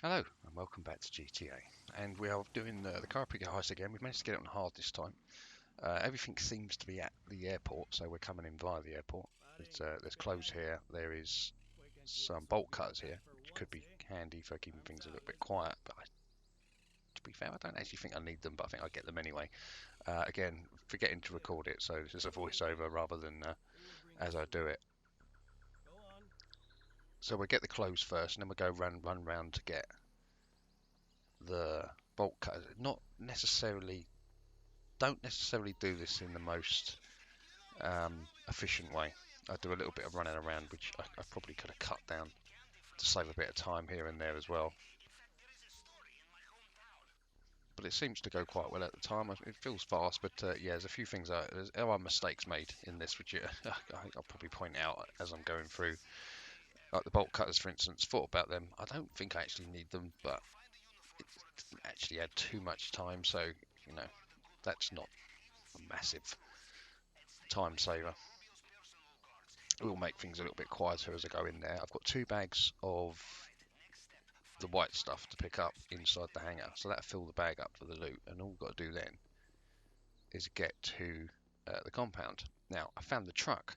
Hello and welcome back to GTA, and we are doing the Cayo Perico heist again. We've managed to get it on hard this time. Everything seems to be at the airport, so we're coming in via the airport. There's clothes here, there is some bolt cutters here, which could be handy for keeping things a little bit quiet, but to be fair, I don't actually think I need them, but I think I'll get them anyway. Again, forgetting to record it, so this is a voiceover rather than as I do it. So we'll get the clothes first, and then we'll go run round to get the bolt cutters. Don't necessarily do this in the most efficient way. I do a little bit of running around, which I probably could have cut down to save a bit of time here and there as well. But it seems to go quite well at the time. It feels fast, but yeah, there's a few things. There are mistakes made in this, which I'll probably point out as I'm going through. Like the bolt cutters, for instance, thought about them. I don't think I actually need them, but it didn't actually add too much time, so you know that's not a massive time saver. It will make things a little bit quieter as I go in there. I've got 2 bags of the white stuff to pick up inside the hangar, so that'll fill the bag up for the loot, and all we've got to do then is get to the compound. Now, I found the truck.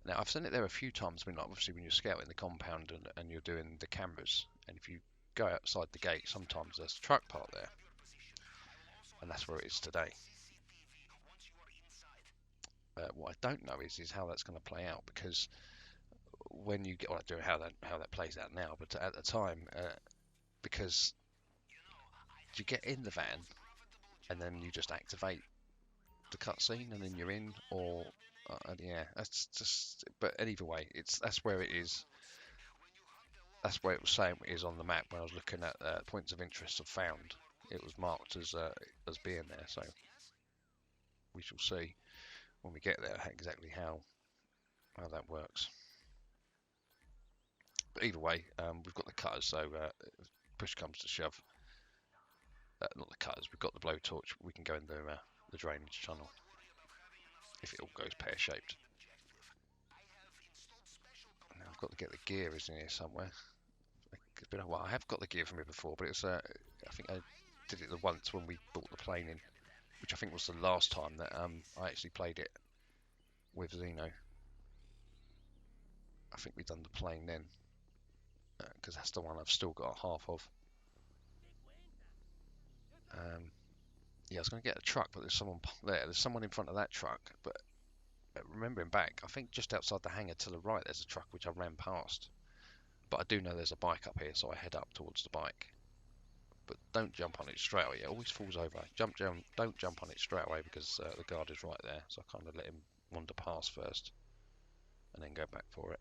Now, I've seen it there a few times when, like, obviously, when you're scouting the compound and you're doing the cameras, and if you go outside the gate, sometimes there's a truck parked there, and that's where it is today. What I don't know is how that's going to play out, because when you get, well, I don't know how that plays out now, but at the time, because you get in the van and then you just activate the cutscene and then you're in, or yeah, that's just. But either way, that's where it is. That's where it was saying it is on the map when I was looking at points of interest I've found. It was marked as being there, so we shall see when we get there exactly how that works. But either way, we've got the cutters, so push comes to shove. Not the cutters, we've got the blowtorch. We can go in the drainage tunnel if it all goes pear-shaped. Now I've got to get the gear, isn't here somewhere? It's been a while. I have got the gear from here before, but it's I think I did it the once when we brought the plane in, which I think was the last time that I actually played it with Zeno. I think we've done the plane then, because that's the one I've still got half of. Yeah, I was going to get a truck, but there's someone there. There's someone in front of that truck, but remembering back, I think just outside the hangar to the right there's a truck which I ran past. But I do know there's a bike up here, so I head up towards the bike. But don't jump on it straight away. It always falls over. Don't jump on it straight away, because the guard is right there. So I kind of let him wander past first, and then go back for it.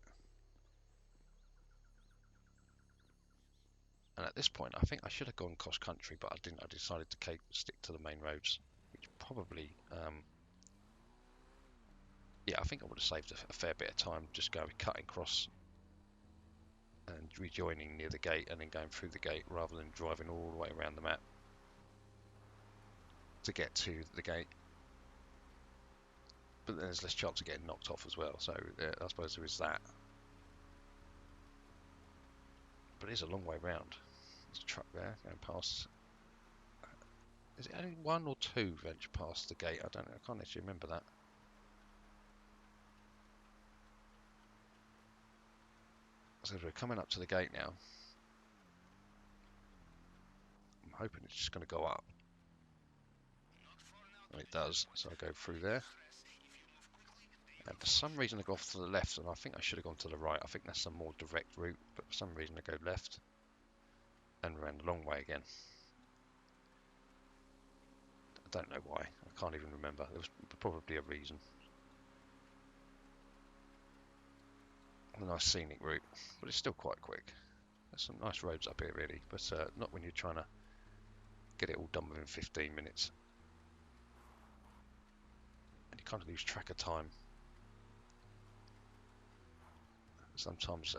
And at this point, I think I should have gone cross country, but I didn't. I decided to stick to the main roads, which probably, yeah, I think I would have saved a fair bit of time just cutting across and rejoining near the gate and then going through the gate, rather than driving all the way around the map to get to the gate. But then there's less chance of getting knocked off as well, so I suppose there is that. But it is a long way round. There's a truck there going past. Is it only 1 or 2 venture past the gate? I don't know. I can't actually remember that. So we're coming up to the gate now. I'm hoping it's just going to go up. And it does, so I go through there. And for some reason I go off to the left, and I think I should have gone to the right. I think that's a more direct route, but for some reason I go left and around the long way again. I don't know why. I can't even remember. There was probably a reason. A nice scenic route, but it's still quite quick. There's some nice roads up here really, but not when you're trying to get it all done within 15 minutes. And you kind of lose track of time. Sometimes,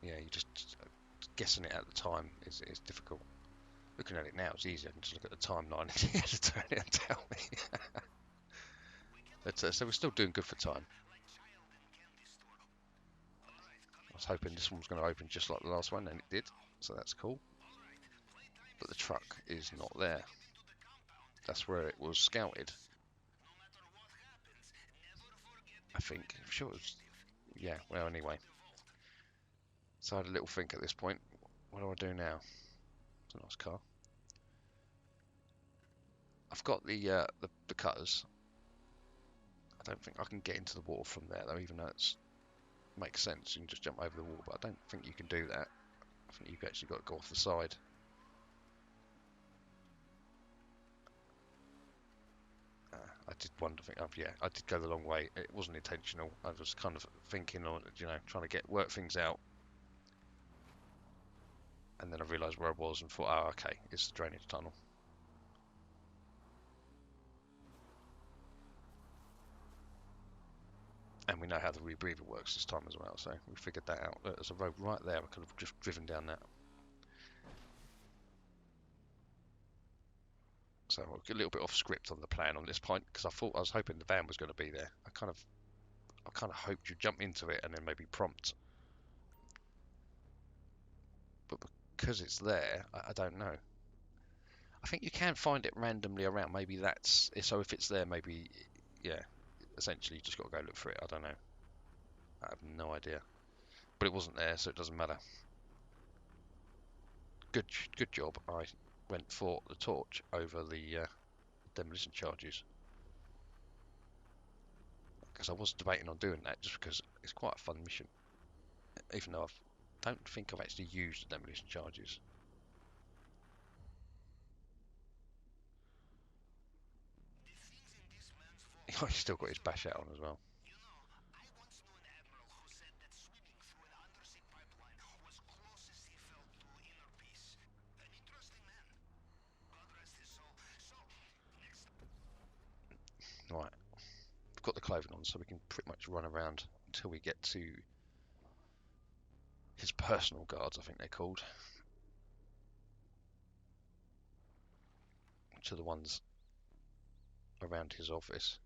yeah, you just guessing it at the time is difficult. Looking at it now, it's easier. I can just look at the timeline and you have to turn it and tell me. But, so we're still doing good for time. I was hoping this one was going to open just like the last one, and it did, so that's cool. but the truck is not there. That's where it was scouted. I think. I'm sure it was. Yeah, well, anyway. So I had a little think at this point. What do I do now? It's a nice car. I've got the cutters. I don't think I can get into the water from there though, even though it makes sense. You can just jump over the wall, but I don't think you can do that. I think you've actually got to go off the side. I did wonder, yeah, I did go the long way. It wasn't intentional. I was kind of thinking on, trying to work things out. And then I realised where I was and thought, oh, okay, it's the drainage tunnel. And we know how the rebreather works this time as well, so we figured that out. There's a road right there. I could have just driven down that. So a little bit off script on the plan on this point, because I was hoping the van was going to be there. I kind of hoped you'd jump into it and then maybe prompt. But because it's there, I don't know. I think you can find it randomly around. Maybe that's so. If it's there, maybe yeah. Essentially, you just got to go look for it. I don't know. I have no idea. But it wasn't there, so it doesn't matter. Good job. I went for the torch over the demolition charges, because I was debating on doing that just because it's quite a fun mission. Even though I don't think I've actually used the demolition charges. He's still got his bash out on as well. Right, we've got the clothing on, so we can pretty much run around until we get to his personal guards, I think they're called. To the ones around his office.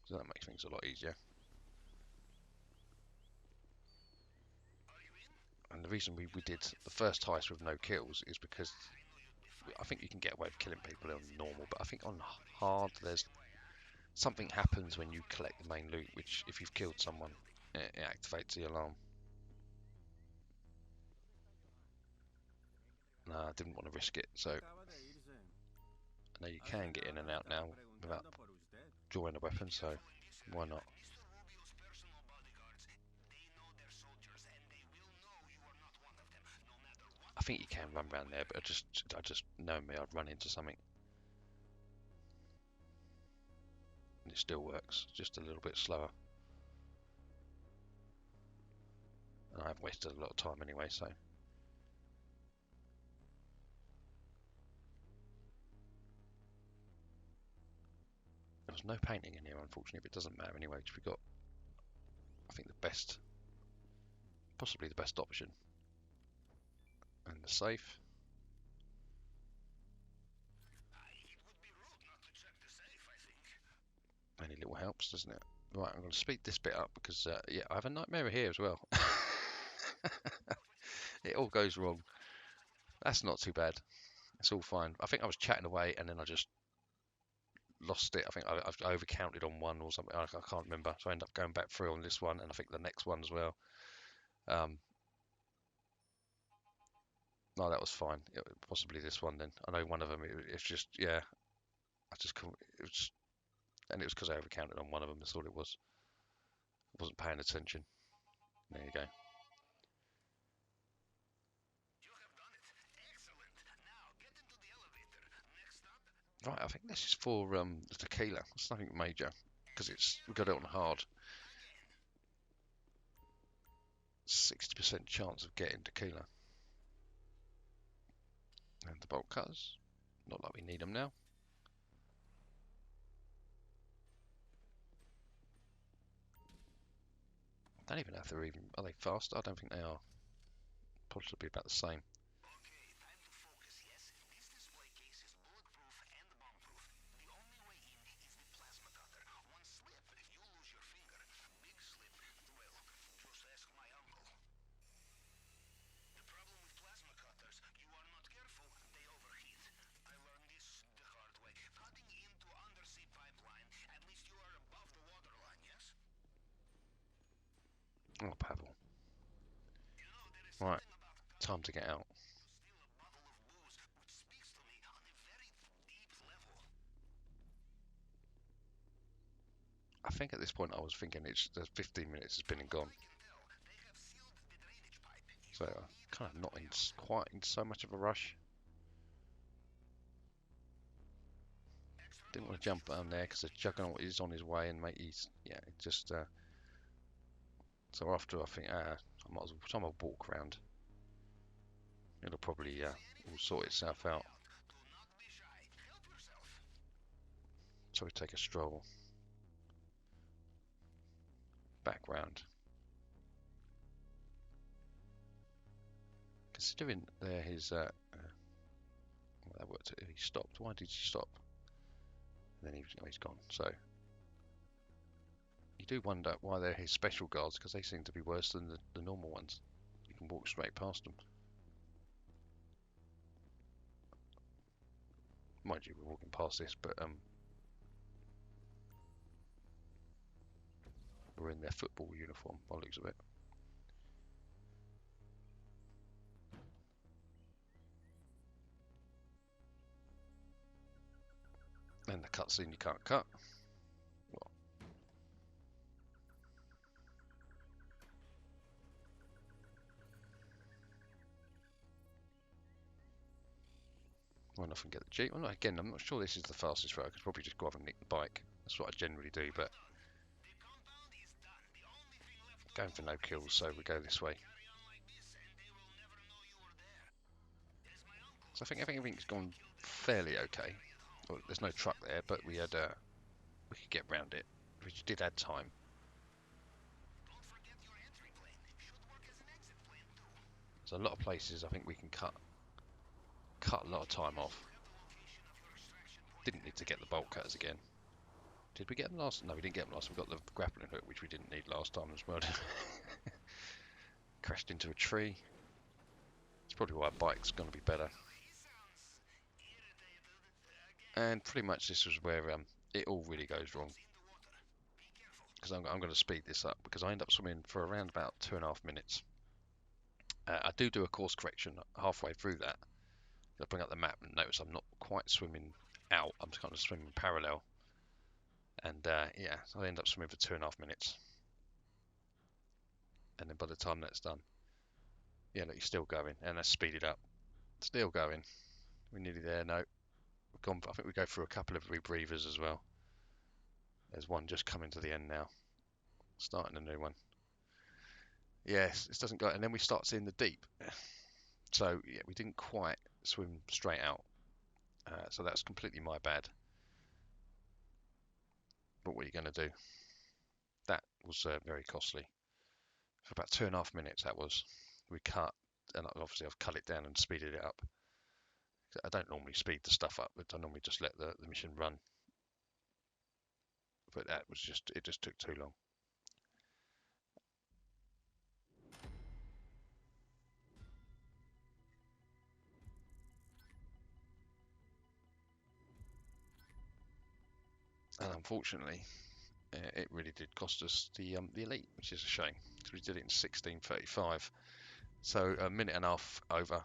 So that makes things a lot easier. And the reason we did the first heist with no kills is because I think you can get away with killing people on normal, but I think on hard there's something happens when you collect the main loot, which if you've killed someone, it activates the alarm. No, I didn't want to risk it, so I know you can get in and out now without drawing a weapon, so why not? I think you can run around there, but I just know me, I'd run into something. And it still works, just a little bit slower. And I've wasted a lot of time anyway, so. There's no painting in here, unfortunately, but it doesn't matter anyway, because we've got, I think, possibly the best option. And the safe. Any little helps, doesn't it? Right, I'm going to speed this bit up because, yeah, I have a nightmare here as well. It all goes wrong. That's not too bad. It's all fine. I think I was chatting away and then I just lost it. I think I've overcounted on one or something. I can't remember. So I end up going back through on this one and I think the next one as well. No, that was fine. Possibly this one then. I know one of them. It's just yeah. I just couldn't. And it was because I overcounted on one of them. That's all it was. I wasn't paying attention. There you go. Right, I think this is for the tequila. It's nothing major because we got it on hard. 60% chance of getting tequila. And the bolt cutters. Not like we need them now. I don't even know if are they fast? I don't think they are. Possibly about the same. Pavel. Right, time to get out. I think at this point I was thinking the 15 minutes has been and gone. So kind of not in quite in so much of a rush. Didn't want to jump down there because the juggernaut is on his way and mate, he's just. So after I think I might as well time I'll walk around. It'll probably all sort itself out. So we take a stroll back round. Considering there his well, that worked. He stopped. Why did he stop? And then he's gone. So you do wonder why they're his special guards, because they seem to be worse than the normal ones. You can walk straight past them. Mind you, we're walking past this, but we're in their football uniform by the looks of it. And the cutscene you can't cut. Run off and get the Jeep. Well, again, I'm not sure this is the fastest route. I could probably just go off and nick the bike. That's what I generally do, but going for no kills, so we go this way. So I think everything's gone fairly okay. Well, there's no truck there, but we could get round it, which did add time. There's a lot of places I think we can cut a lot of time off. Didn't need to get the bolt cutters again. Did we get them last? No, we didn't get them last. We got the grappling hook, which we didn't need last time as well. Crashed into a tree. It's probably why a bike's going to be better. And pretty much this was where it all really goes wrong. Because I'm going to speed this up, because I end up swimming for around about 2.5 minutes. I do a course correction halfway through that. I bring up the map and notice I'm not quite swimming out. I'm just kind of swimming parallel. And yeah, so I end up swimming for 2.5 minutes. And then by the time that's done, yeah, look, you're still going. And that's speeded up. Still going. We're nearly there. No, we've gone. I think we go through a couple of rebreathers as well. There's one just coming to the end now. Starting a new one. Yes, this doesn't go. And then we start seeing the deep. So yeah, we didn't quite swim straight out. So that's completely my bad. But what are you going to do? That was very costly. For about 2.5 minutes, that was. We cut, and obviously I've cut it down and speeded it up. I don't normally speed the stuff up, but I normally just let the mission run. But that was it just took too long. And unfortunately, it really did cost us the elite, which is a shame, because we did it in 16:35. So a minute and a half over,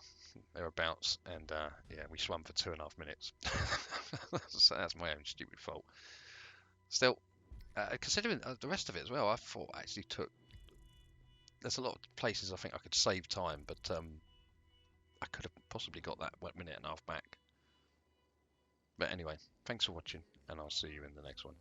thereabouts, and yeah, we swam for 2.5 minutes. So that's my own stupid fault. Still, considering the rest of it as well, I thought I actually there's a lot of places I think I could save time, but I could have possibly got that minute and a half back. But anyway, thanks for watching, and I'll see you in the next one.